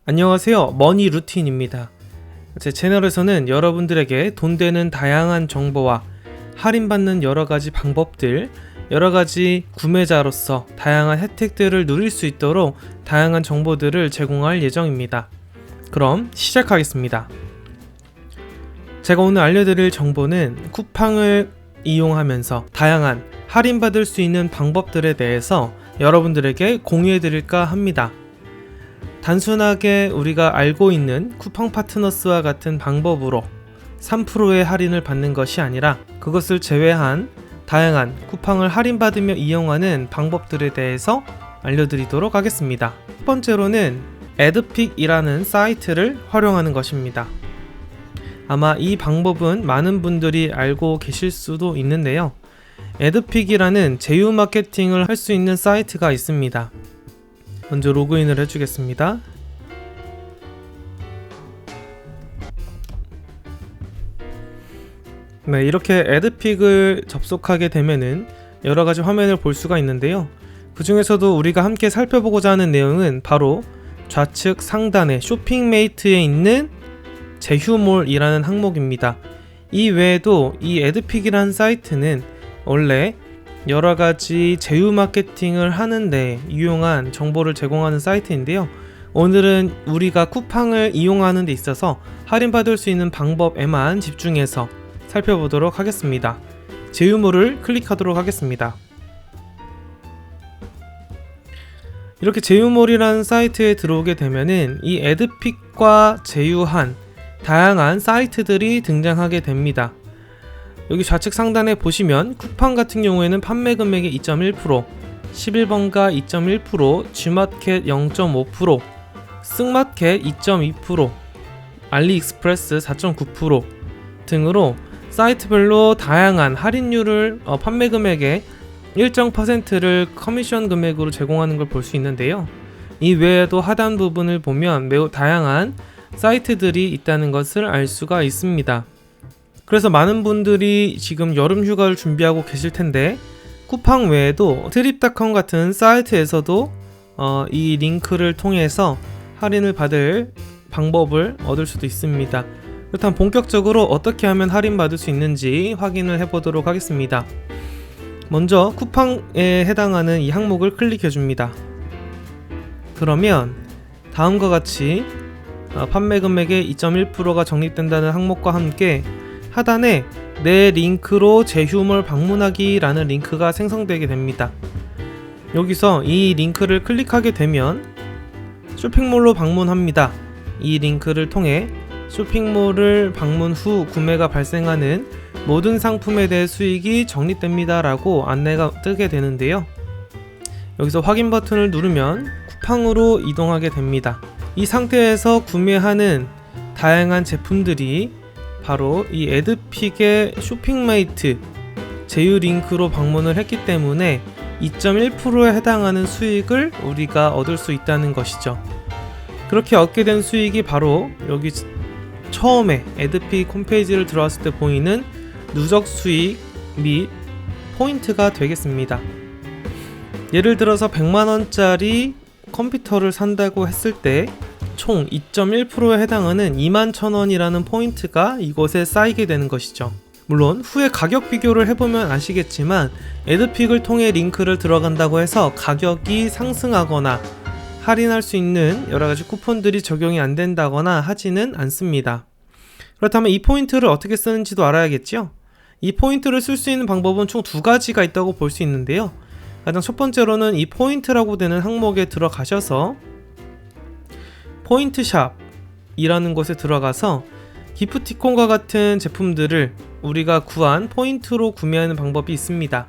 안녕하세요. 머니 루틴입니다. 제 채널에서는 여러분들에게 돈 되는 다양한 정보와 할인받는 여러가지 방법들, 여러가지 구매자로서 다양한 혜택들을 누릴 수 있도록 다양한 정보들을 제공할 예정입니다. 그럼 시작하겠습니다. 제가 오늘 알려드릴 정보는 쿠팡을 이용하면서 다양한 할인받을 수 있는 방법들에 대해서 여러분들에게 공유해드릴까 합니다. 단순하게 우리가 알고 있는 쿠팡 파트너스와 같은 방법으로 3%의 할인을 받는 것이 아니라 그것을 제외한 다양한 쿠팡을 할인받으며 이용하는 방법들에 대해서 알려드리도록 하겠습니다. 첫 번째로는 에드픽이라는 사이트를 활용하는 것입니다. 아마 이 방법은 많은 분들이 알고 계실 수도 있는데요. 에드픽이라는 제휴 마케팅을 할 수 있는 사이트가 있습니다. 먼저 로그인을 해주겠습니다. 네, 이렇게 에드픽을 접속하게 되면은 여러가지 화면을 볼 수가 있는데요. 그 중에서도 우리가 함께 살펴보고자 하는 내용은 바로 좌측 상단에 쇼핑메이트에 있는 제휴몰이라는 항목입니다. 이 외에도 이 에드픽이라는 사이트는 원래 여러가지 제휴 마케팅을 하는데 유용한 정보를 제공하는 사이트인데요. 오늘은 우리가 쿠팡을 이용하는 데 있어서 할인받을 수 있는 방법에만 집중해서 살펴보도록 하겠습니다. 제휴몰을 클릭하도록 하겠습니다. 이렇게 제휴몰이라는 사이트에 들어오게 되면은 이 에드픽과 제휴한 다양한 사이트들이 등장하게 됩니다. 여기 좌측 상단에 보시면 쿠팡 같은 경우에는 판매 금액의 2.1%, 11번가 2.1%, G마켓 0.5%, 쓱마켓 2.2%, 알리익스프레스 4.9% 등으로 사이트별로 다양한 할인율을 판매 금액의 일정 퍼센트를 커미션 금액으로 제공하는 걸 볼 수 있는데요. 이 외에도 하단 부분을 보면 매우 다양한 사이트들이 있다는 것을 알 수가 있습니다. 그래서 많은 분들이 지금 여름 휴가를 준비하고 계실 텐데 쿠팡 외에도 트립닷컴 같은 사이트에서도 이 링크를 통해서 할인을 받을 방법을 얻을 수도 있습니다. 그렇다면 본격적으로 어떻게 하면 할인받을 수 있는지 확인을 해보도록 하겠습니다. 먼저 쿠팡에 해당하는 이 항목을 클릭해 줍니다. 그러면 다음과 같이 판매 금액의 2.1%가 적립된다는 항목과 함께 하단에 내 링크로 제휴몰 방문하기 라는 링크가 생성되게 됩니다. 여기서 이 링크를 클릭하게 되면 쇼핑몰로 방문합니다. 이 링크를 통해 쇼핑몰을 방문 후 구매가 발생하는 모든 상품에 대해 수익이 적립됩니다 라고 안내가 뜨게 되는데요. 여기서 확인 버튼을 누르면 쿠팡으로 이동하게 됩니다. 이 상태에서 구매하는 다양한 제품들이 바로 이 에드픽의 쇼핑메이트 제휴 링크로 방문을 했기 때문에 2.1%에 해당하는 수익을 우리가 얻을 수 있다는 것이죠. 그렇게 얻게 된 수익이 바로 여기 처음에 에드픽 홈페이지를 들어왔을 때 보이는 누적 수익 및 포인트가 되겠습니다. 예를 들어서 100만원짜리 컴퓨터를 산다고 했을 때 총 2.1%에 해당하는 21,000원이라는 포인트가 이곳에 쌓이게 되는 것이죠. 물론 후에 가격 비교를 해보면 아시겠지만 에드픽을 통해 링크를 들어간다고 해서 가격이 상승하거나 할인할 수 있는 여러가지 쿠폰들이 적용이 안 된다거나 하지는 않습니다. 그렇다면 이 포인트를 어떻게 쓰는지도 알아야겠죠? 이 포인트를 쓸 수 있는 방법은 총 두 가지가 있다고 볼 수 있는데요. 가장 첫 번째로는 이 포인트라고 되는 항목에 들어가셔서 포인트샵 이라는 곳에 들어가서 기프티콘과 같은 제품들을 우리가 구한 포인트로 구매하는 방법이 있습니다.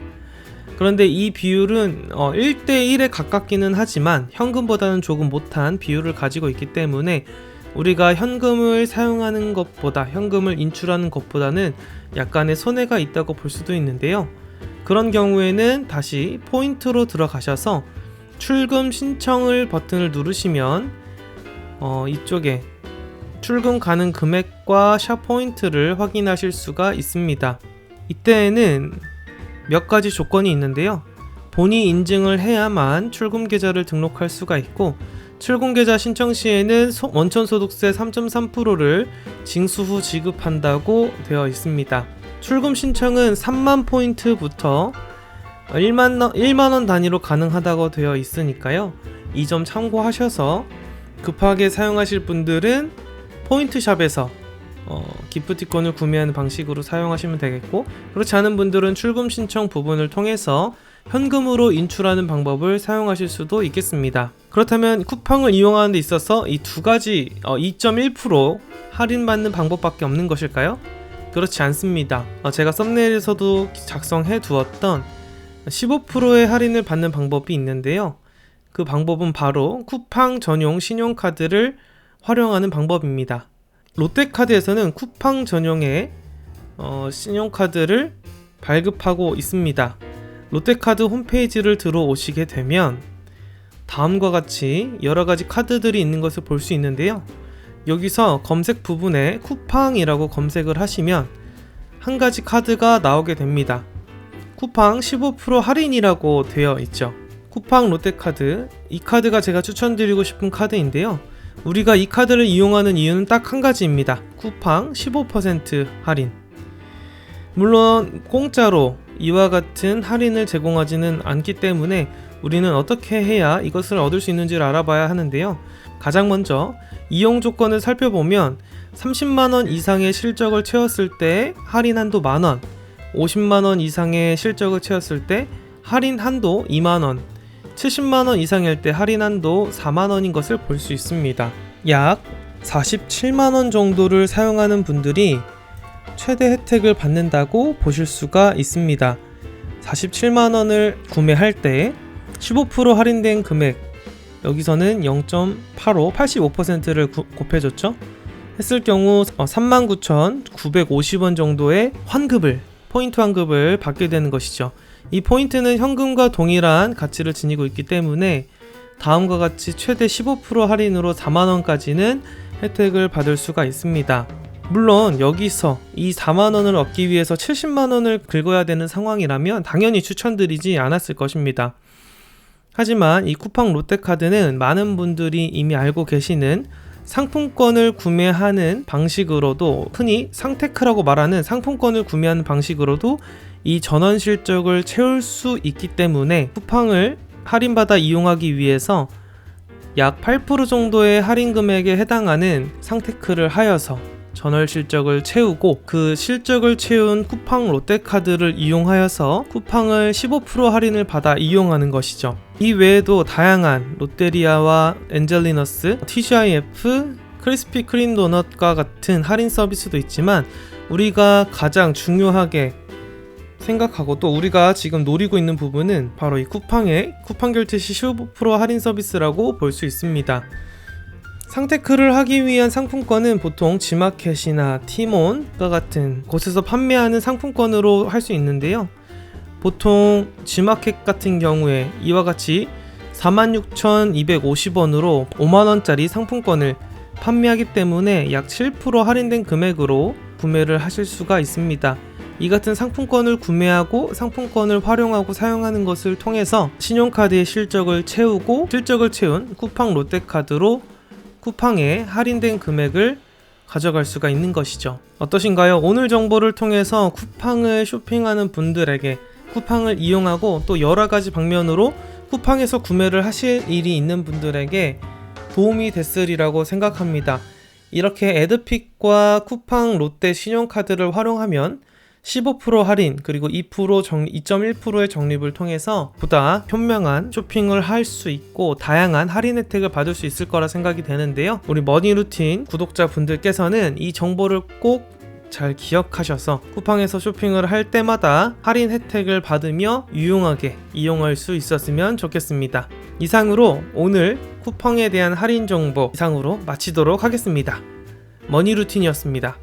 그런데 이 비율은 1대1에 가깝기는 하지만 현금보다는 조금 못한 비율을 가지고 있기 때문에 우리가 현금을 사용하는 것보다 현금을 인출하는 것보다는 약간의 손해가 있다고 볼 수도 있는데요. 그런 경우에는 다시 포인트로 들어가셔서 출금 신청을 버튼을 누르시면 이쪽에 출금 가능 금액과 샵 포인트를 확인하실 수가 있습니다. 이때에는 몇 가지 조건이 있는데요. 본인 인증을 해야만 출금 계좌를 등록할 수가 있고 출금계좌 신청 시에는 원천소득세 3.3%를 징수 후 지급한다고 되어 있습니다. 출금 신청은 3만 포인트부터 1만원 단위로 가능하다고 되어 있으니까요. 이 점 참고하셔서 급하게 사용하실 분들은 포인트샵에서 기프티콘을 구매하는 방식으로 사용하시면 되겠고, 그렇지 않은 분들은 출금 신청 부분을 통해서 현금으로 인출하는 방법을 사용하실 수도 있겠습니다. 그렇다면 쿠팡을 이용하는 데 있어서 이 두 가지 2.1% 할인받는 방법밖에 없는 것일까요? 그렇지 않습니다. 제가 썸네일에서도 작성해 두었던 15%의 할인을 받는 방법이 있는데요. 그 방법은 바로 쿠팡 전용 신용카드를 활용하는 방법입니다. 롯데카드에서는 쿠팡 전용의 신용카드를 발급하고 있습니다. 롯데카드 홈페이지를 들어오시게 되면 다음과 같이 여러가지 카드들이 있는 것을 볼 수 있는데요. 여기서 검색 부분에 쿠팡이라고 검색을 하시면 한 가지 카드가 나오게 됩니다. 쿠팡 15% 할인이라고 되어 있죠. 쿠팡 롯데카드, 이 카드가 제가 추천드리고 싶은 카드인데요. 우리가 이 카드를 이용하는 이유는 딱 한 가지입니다. 쿠팡 15% 할인. 물론 공짜로 이와 같은 할인을 제공하지는 않기 때문에 우리는 어떻게 해야 이것을 얻을 수 있는지를 알아봐야 하는데요. 가장 먼저 이용 조건을 살펴보면 30만원 이상의 실적을 채웠을 때 할인 한도 만원, 50만원 이상의 실적을 채웠을 때 할인 한도 2만원, 70만원 이상일 때 할인 한도 4만원인 것을 볼 수 있습니다. 약 47만원 정도를 사용하는 분들이 최대 혜택을 받는다고 보실 수가 있습니다. 47만원을 구매할 때 15% 할인된 금액, 여기서는 0.85, 85%를 곱해줬죠. 했을 경우 39,950원 정도의 환급을, 포인트 환급을 받게 되는 것이죠. 이 포인트는 현금과 동일한 가치를 지니고 있기 때문에 다음과 같이 최대 15% 할인으로 4만원까지는 혜택을 받을 수가 있습니다. 물론 여기서 이 4만원을 얻기 위해서 70만원을 긁어야 되는 상황이라면 당연히 추천드리지 않았을 것입니다. 하지만 이 쿠팡 롯데카드는 많은 분들이 이미 알고 계시는 상품권을 구매하는 방식으로도, 흔히 상테크라고 말하는 상품권을 구매하는 방식으로도 이 전원 실적을 채울 수 있기 때문에 쿠팡을 할인받아 이용하기 위해서 약 8% 정도의 할인 금액에 해당하는 상테크를 하여서 전월 실적을 채우고, 그 실적을 채운 쿠팡 롯데카드를 이용하여서 쿠팡을 15% 할인을 받아 이용하는 것이죠. 이 외에도 다양한 롯데리아와 엔젤리너스, TGIF, 크리스피 크림 도넛과 같은 할인 서비스도 있지만, 우리가 가장 중요하게 생각하고 또 우리가 지금 노리고 있는 부분은 바로 이 쿠팡의 쿠팡 결제 시 15% 할인 서비스라고 볼 수 있습니다. 상테크를 하기 위한 상품권은 보통 지마켓이나 티몬과 같은 곳에서 판매하는 상품권으로 할 수 있는데요. 보통 지마켓 같은 경우에 이와 같이 46,250원으로 5만원짜리 상품권을 판매하기 때문에 약 7% 할인된 금액으로 구매를 하실 수가 있습니다. 이 같은 상품권을 구매하고 상품권을 활용하고 사용하는 것을 통해서 신용카드의 실적을 채우고, 실적을 채운 쿠팡 롯데카드로 쿠팡의 할인된 금액을 가져갈 수가 있는 것이죠. 어떠신가요? 오늘 정보를 통해서 쿠팡을 쇼핑하는 분들에게, 쿠팡을 이용하고 또 여러가지 방면으로 쿠팡에서 구매를 하실 일이 있는 분들에게 도움이 됐으리라고 생각합니다. 이렇게 에드픽과 쿠팡 롯데 신용카드를 활용하면 15% 할인 그리고 2.1%의 적립을 통해서 보다 현명한 쇼핑을 할 수 있고 다양한 할인 혜택을 받을 수 있을 거라 생각이 되는데요. 우리 머니루틴 구독자분들께서는 이 정보를 꼭 잘 기억하셔서 쿠팡에서 쇼핑을 할 때마다 할인 혜택을 받으며 유용하게 이용할 수 있었으면 좋겠습니다. 이상으로 오늘 쿠팡에 대한 할인 정보 이상으로 마치도록 하겠습니다. 머니루틴이었습니다.